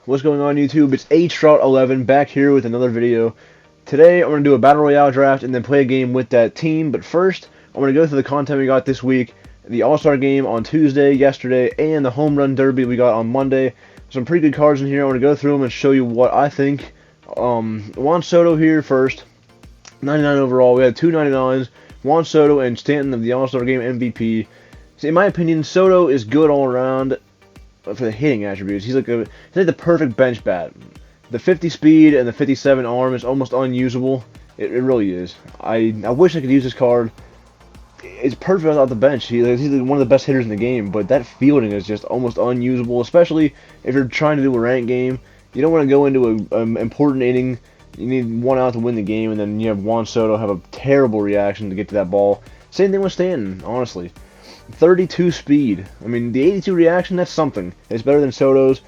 What's going on, YouTube? It's H-Trout11 back here with another video. Today I'm going to do a Battle Royale draft and then play a game with that team, but first I'm going to go through the content we got this week, the All-Star game on Tuesday, yesterday, and the Home Run Derby we got on Monday. Some pretty good cards in here. I want to go through them and show you what I think. Juan Soto here first, 99 overall. We had two 99s, Juan Soto and Stanton of the All-Star game MVP. So in my opinion, Soto is good all around for the hitting attributes. He's like the perfect bench bat. The 50 speed and the 57 arm is almost unusable. It really is. I wish I could use this card. It's perfect without the bench. He's one of the best hitters in the game, but that fielding is just almost unusable, especially if you're trying to do a ranked game. You don't want to go into an important inning. You need one out to win the game, and then you have Juan Soto have a terrible reaction to get to that ball. Same thing with Stanton, honestly. 32 speed. I mean, the 82 reaction, that's something. It's better than Soto's.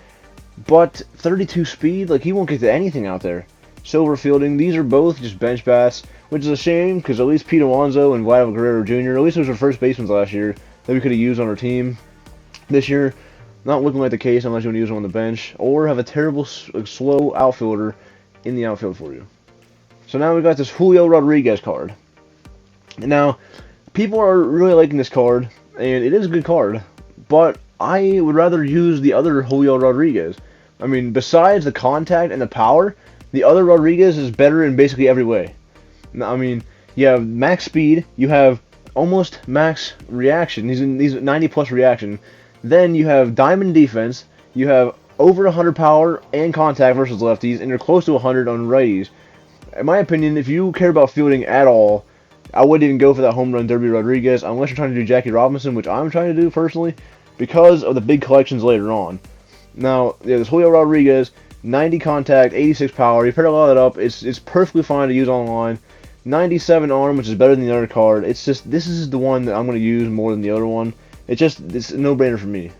But 32 speed, like, he won't get to anything out there. Silver fielding, these are both just bench bats, which is a shame, because at least Pete Alonso and Vladimir Guerrero Jr., at least those were first basemen last year, that we could have used on our team. This year, not looking like the case unless you want to use them on the bench, or have a terrible, slow outfielder in the outfield for you. So now we got this Julio Rodriguez card. Now, people are really liking this card, and it is a good card, but I would rather use the other Julio Rodriguez. I mean, besides the contact and the power, the other Rodriguez is better in basically every way. I mean, you have max speed, you have almost max reaction, he's 90 plus reaction, then you have diamond defense, you have over 100 power and contact versus lefties, and you're close to 100 on righties. In my opinion, if you care about fielding at all, I wouldn't even go for that Home Run Derby Rodriguez unless you're trying to do Jackie Robinson, which I'm trying to do personally, because of the big collections later on. Now, yeah, this Julio Rodriguez, 90 contact, 86 power. You pair a lot of that up, it's perfectly fine to use online. 97 arm, which is better than the other card. It's just, this is the one that I'm going to use more than the other one. It's a no-brainer for me.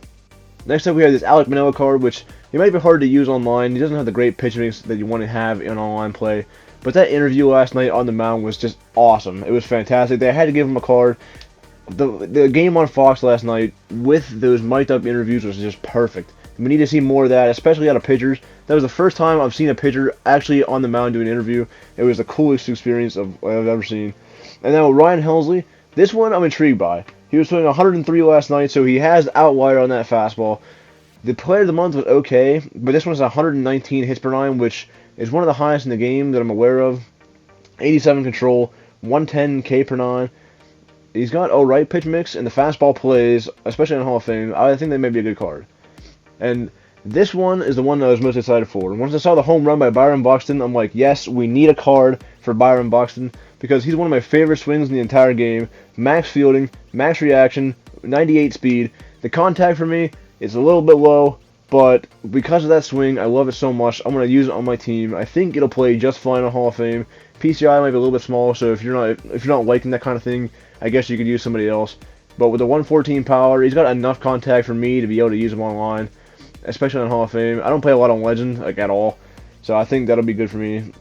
Next up, we have this Alec Manila card, which it might be hard to use online. He doesn't have the great pitch mix that you want to have in online play. But that interview last night on the mound was just awesome. It was fantastic. They had to give him a card. The game on Fox last night with those mic'd up interviews was just perfect. We need to see more of that, especially out of pitchers. That was the first time I've seen a pitcher actually on the mound do an interview. It was the coolest experience I've ever seen. And now Ryan Helsley, this one I'm intrigued by. He was throwing 103 last night, so he has outlier on that fastball. The player of the month was okay, but this one's 119 hits per nine, which is one of the highest in the game that I'm aware of. 87 control, 110 K per nine. He's got alright pitch mix, and the fastball plays, especially in Hall of Fame. I think that may be a good card. And this one is the one that I was most excited for. Once I saw the home run by Byron Buxton, I'm like, yes, we need a card for Byron Buxton, because he's one of my favorite swings in the entire game. Max fielding, max reaction, 98 speed. The contact for me is a little bit low, but because of that swing, I love it so much. I'm going to use it on my team. I think it'll play just fine in Hall of Fame. PCI might be a little bit small, so if you're not liking that kind of thing, I guess you could use somebody else. But with the 114 power, he's got enough contact for me to be able to use him online, especially on Hall of Fame. I don't play a lot on Legend, like, at all, so I think that'll be good for me.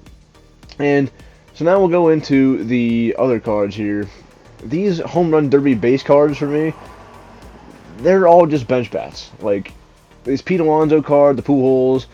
And so now we'll go into the other cards here. These Home Run Derby base cards for me, they're all just bench bats. Like, this Pete Alonso card, the Pujols,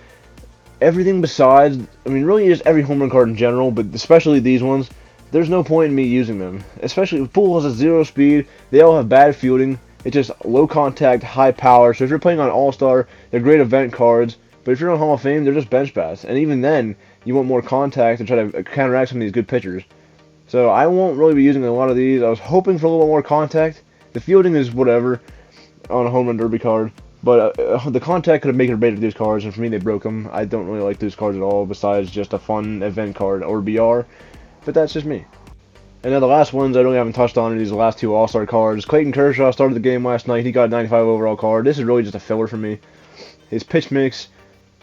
everything besides, I mean, really just every home run card in general, but especially these ones, there's no point in me using them. Especially if Pujols has 0 speed, they all have bad fielding. It's just low contact, high power. So if you're playing on All-Star, they're great event cards. But if you're on Hall of Fame, they're just bench bats. And even then, you want more contact to try to counteract some of these good pitchers. So I won't really be using a lot of these. I was hoping for a little more contact. The fielding is whatever on a Home Run Derby card. But the contact could have made it better with these cards, and for me, they broke them. I don't really like these cards at all, besides just a fun event card or BR. But that's just me. And now the last ones I really haven't touched on are these last two All-Star cards. Clayton Kershaw started the game last night. He got a 95 overall card. This is really just a filler for me. His pitch mix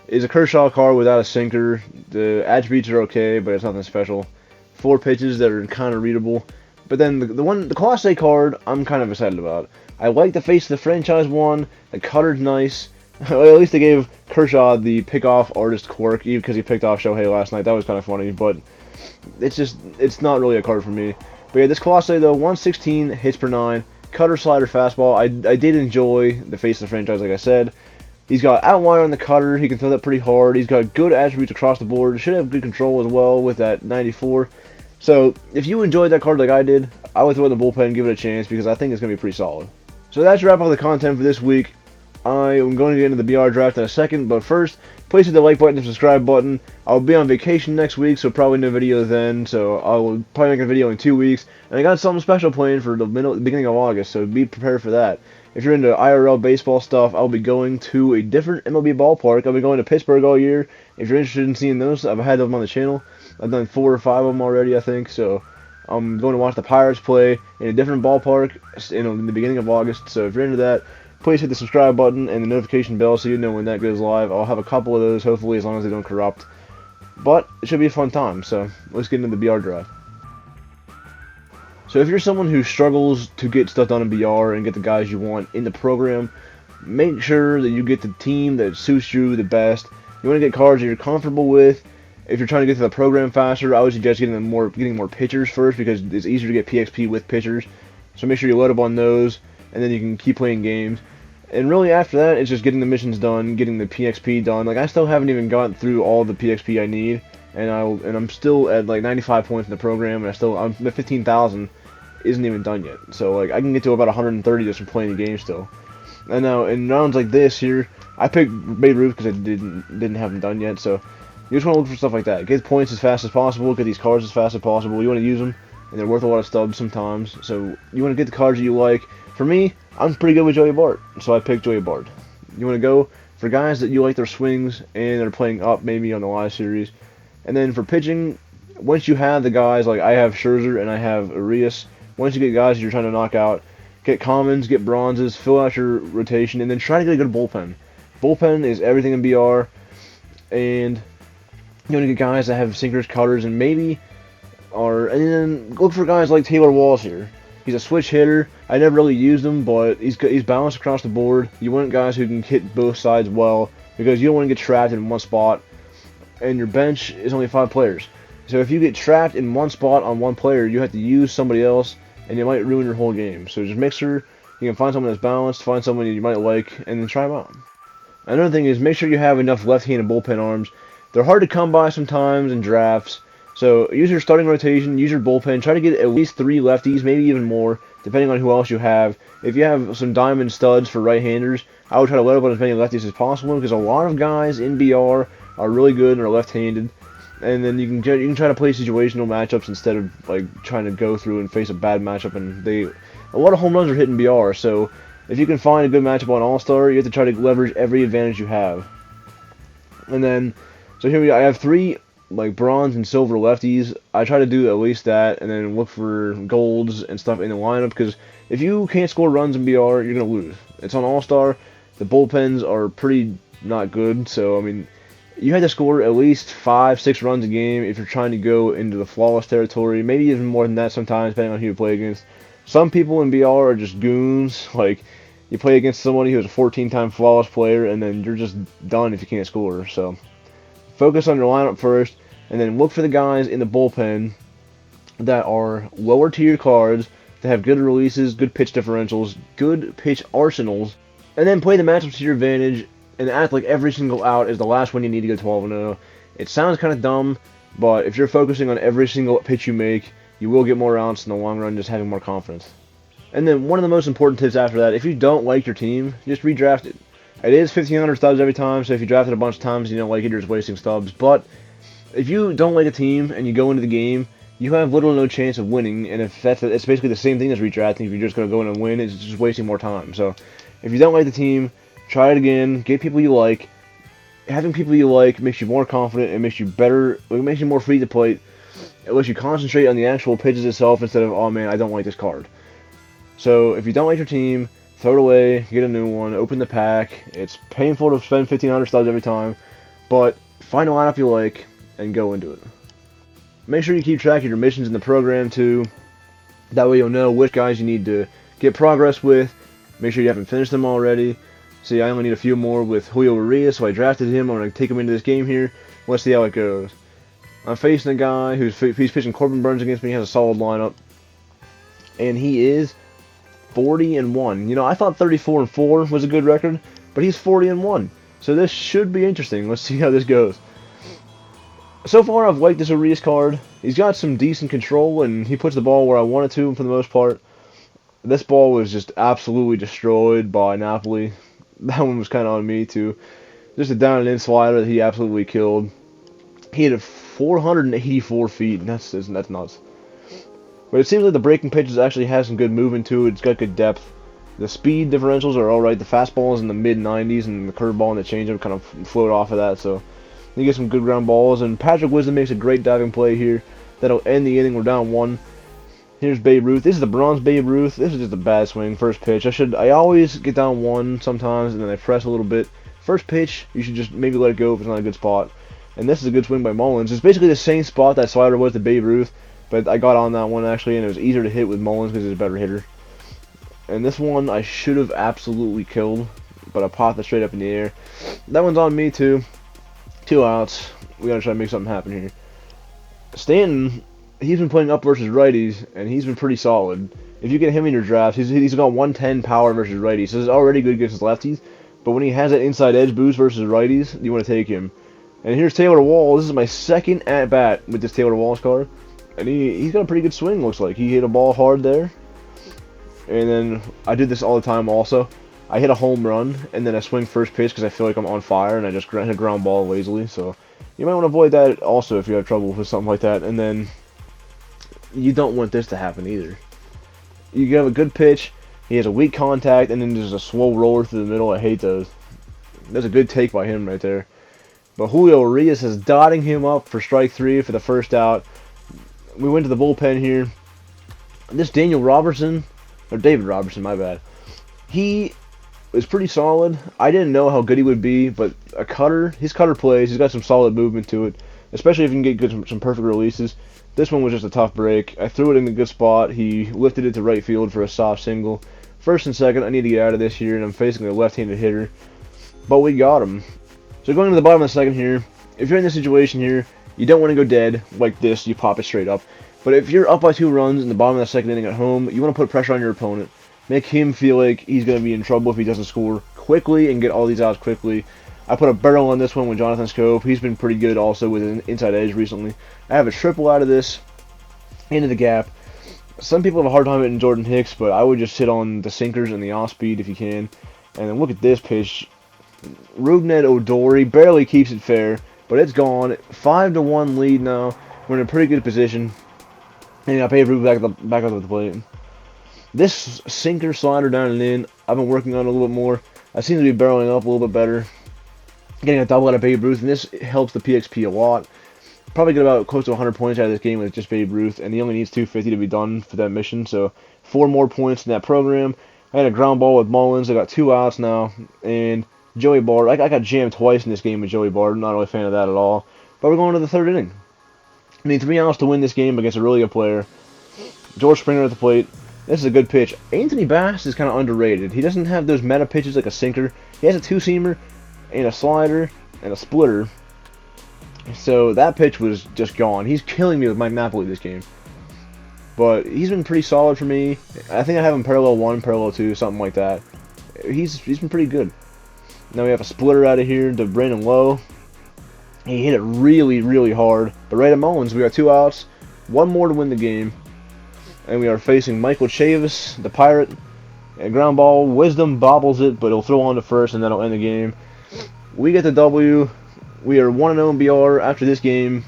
is a Kershaw card without a sinker. The attributes are okay, but it's nothing special. 4 pitches that are kind of readable. But then the Class A card, I'm kind of excited about. I like the face of the franchise one. The cutter's nice. Well, at least they gave Kershaw the pick-off artist quirk, even because he picked off Shohei last night. That was kind of funny, but it's not really a card for me. But yeah, this Colossae though, 116 hits per 9, cutter, slider, fastball. I did enjoy the face of the franchise, like I said. He's got outline on the cutter. He can throw that pretty hard. He's got good attributes across the board. Should have good control as well with that 94. So if you enjoyed that card like I did, I would throw it in the bullpen and give it a chance because I think it's going to be pretty solid. So that's a wrap up the content for this week. I am going to get into the BR draft in a second, but first, please hit the like button and subscribe button. I'll be on vacation next week, so probably no video then, so I will probably make a video in 2 weeks. And I got something special planned for the beginning of August, so be prepared for that. If you're into IRL baseball stuff, I'll be going to a different MLB ballpark. I'll be going to Pittsburgh all year. If you're interested in seeing those, I've had them on the channel. I've done 4 or 5 of them already, I think, so I'm going to watch the Pirates play in a different ballpark in the beginning of August, so if you're into that, please hit the subscribe button and the notification bell so you know when that goes live. I'll have a couple of those, hopefully, as long as they don't corrupt. But it should be a fun time, so let's get into the BR draft. So if you're someone who struggles to get stuff done in BR and get the guys you want in the program, make sure that you get the team that suits you the best. You want to get cards that you're comfortable with. If you're trying to get to the program faster, I would suggest getting more pitchers first because it's easier to get PXP with pitchers. So make sure you load up on those, and then you can keep playing games. And really after that, it's just getting the missions done, getting the PXP done. Like, I still haven't even gotten through all the PXP I need, and I'm still at like 95 points in the program, and I'm at 15,000 isn't even done yet. So like I can get to about 130 just from playing the game still. And now in rounds like this here, I picked Babe Ruth because I didn't have them done yet. So you just want to look for stuff like that. Get points as fast as possible. Get these cards as fast as possible. You want to use them, and they're worth a lot of stubs sometimes. So you want to get the cards that you like. For me, I'm pretty good with Joey Bart, so I picked Joey Bart. You want to go for guys that you like their swings and they're playing up maybe on the live series. And then for pitching, once you have the guys, like I have Scherzer and I have Arias, once you get guys you're trying to knock out, get commons, get bronzes, fill out your rotation, and then try to get a good bullpen. Bullpen is everything in BR, and you want to get guys that have sinkers, cutters, and maybe and then look for guys like Taylor Walls here. He's a switch hitter. I never really used him, but he's balanced across the board. You want guys who can hit both sides well because you don't want to get trapped in one spot, and your bench is only 5 players. So if you get trapped in one spot on one player, you have to use somebody else, and it might ruin your whole game. So just make sure you can find someone that's balanced, find someone you might like, and then try them out. Another thing is make sure you have enough left-handed bullpen arms. They're hard to come by sometimes in drafts. So use your starting rotation, use your bullpen, try to get at least 3 lefties, maybe even more, depending on who else you have. If you have some diamond studs for right-handers, I would try to load up on as many lefties as possible because a lot of guys in BR are really good and are left-handed. And then you can try to play situational matchups instead of like trying to go through and face a bad matchup. And a lot of home runs are hitting BR. So if you can find a good matchup on All-Star, you have to try to leverage every advantage you have. And then so here I have 3 like bronze and silver lefties. I try to do at least that, and then look for golds and stuff in the lineup because if you can't score runs in BR, you're gonna lose. It's on All-Star. The bullpens are pretty not good. So I mean, you had to score at least 5-6 runs a game if you're trying to go into the flawless territory. Maybe even more than that sometimes, depending on who you play against. Some people in BR are just goons. Like, you play against somebody who's a 14-time flawless player, and then you're just done if you can't score. So focus on your lineup first, and then look for the guys in the bullpen that are lower tier cards, that have good releases, good pitch differentials, good pitch arsenals, and then play the matchups to your advantage, and act like every single out is the last one you need to go 12-0. It sounds kind of dumb, but if you're focusing on every single pitch you make, you will get more outs in the long run just having more confidence. And then one of the most important tips after that, if you don't like your team, just redraft it. It is 1,500 stubs every time, so if you draft it a bunch of times and you don't like it, you're just wasting stubs. But if you don't like a team and you go into the game, you have little or no chance of winning, and if it's basically the same thing as redrafting. If you're just going to go in and win, it's just wasting more time. So if you don't like the team, try it again. Get people you like. Having people you like makes you more confident. It makes you better. It makes you more free to play. It lets you concentrate on the actual pitches itself instead of, oh man, I don't like this card. So if you don't like your team, throw it away. Get a new one. Open the pack. It's painful to spend 1,500 stubs every time, but find a lineup you like and go into it. Make sure you keep track of your missions in the program too. That way you'll know which guys you need to get progress with. Make sure you haven't finished them already. See, I only need a few more with Julio Urias, so I drafted him. I'm going to take him into this game here. Let's see how it goes. I'm facing a guy he's pitching Corbin Burns against me. He has a solid lineup. And he is 40-1. You know, I thought 34-4 was a good record, but he's 40-1. So this should be interesting. Let's see how this goes. So far, I've liked this Urias card. He's got some decent control, and he puts the ball where I want it to for the most part. This ball was just absolutely destroyed by Napoli. That one was kind of on me, too. Just a down and in slider that he absolutely killed. He hit it 484 feet, and that's nuts. But it seems like the breaking pitches actually has some good movement to it. It's got good depth. The speed differentials are alright. The fastball is in the mid-90s, and the curveball and the changeup kind of float off of that. So you get some good ground balls. And Patrick Wisdom makes a great diving play here. That'll end the inning. We're down 1. Here's Babe Ruth. This is the bronze Babe Ruth. This is just a bad swing. First pitch. I always get down 1 sometimes, and then I press a little bit. First pitch, you should just maybe let it go if it's not a good spot. And this is a good swing by Mullins. It's basically the same spot that slider was to Babe Ruth, but I got on that one actually, and it was easier to hit with Mullins because he's a better hitter. And this one I should have absolutely killed, but I popped it straight up in the air. That one's on me too. 2 outs. We gotta try to make something happen here. Stanton, he's been playing up versus righties, and he's been pretty solid. If you get him in your draft, he's got 110 power versus righties, so it's already good against lefties. But when he has that inside edge boost versus righties, you want to take him. And here's Taylor Walls. This is my second at bat with this Taylor Walls card, and he's got a pretty good swing. Looks like he hit a ball hard there. And then I did this all the time also. I hit a home run, and then I swing first pitch because I feel like I'm on fire, and I just hit a ground ball lazily. So you might want to avoid that also if you have trouble with something like that. And then you don't want this to happen either. You have a good pitch, he has a weak contact, and then there's a slow roller through the middle. I hate those. That's a good take by him right there. But Julio Urias is dotting him up for strike 3 for the first out. We went to the bullpen here. This David Robertson, my bad. He is pretty solid. I didn't know how good he would be, but his cutter plays, he's got some solid movement to it, especially if you can get some perfect releases. This one was just a tough break. I threw it in a good spot. He lifted it to right field for a soft single. First and second, I need to get out of this here, and I'm facing a left-handed hitter. But we got him. So going to the bottom of the second here, if you're in this situation here, you don't want to go dead like this, you pop it straight up. But if you're up by 2 runs in the bottom of the second inning at home, you want to put pressure on your opponent. Make him feel like he's going to be in trouble if he doesn't score quickly and get all these outs quickly. I put a barrel on this one with Jonathan Scope. He's been pretty good also with an inside edge recently. I have a triple out of this into the gap. Some people have a hard time hitting Jordan Hicks, but I would just sit on the sinkers and the off speed if you can. And then look at this pitch. Rougned Odori barely keeps it fair, but it's gone. 5-1 lead now. We're in a pretty good position. And I paid Ruth back up at the plate. This sinker slider down and in, I've been working on a little bit more. I seem to be barreling up a little bit better. Getting a double out of Babe Ruth, and this helps the PXP a lot. Probably get about close to 100 points out of this game with just Babe Ruth, and he only needs 250 to be done for that mission, so 4 more points in that program. I had a ground ball with Mullins. I got 2 outs now, and Joey Bard. I got jammed twice in this game with Joey Bard. I'm not really a fan of that at all. But we're going to the 3rd inning. I need 3 outs to win this game against a really good player. George Springer at the plate. This is a good pitch. Anthony Bass is kind of underrated. He doesn't have those meta pitches like a sinker. He has a 2-seamer and a slider and a splitter. So that pitch was just gone. He's killing me with Mike Napoli this game. But he's been pretty solid for me. I think I have him parallel 1, parallel 2, something like that. He's been pretty good. Now we have a splitter out of here to Brandon Lowe. He hit it really, really hard. But right at Mullins, we got 2 outs. 1 more to win the game. And we are facing Michael Chavis, the Pirate. A ground ball. Wisdom bobbles it, but he'll throw on to first, and that'll end the game. We get the W. We are 1-0 in BR after this game.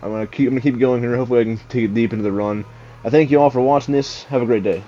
I'm gonna keep going here. Hopefully I can take it deep into the run. I thank you all for watching this. Have a great day.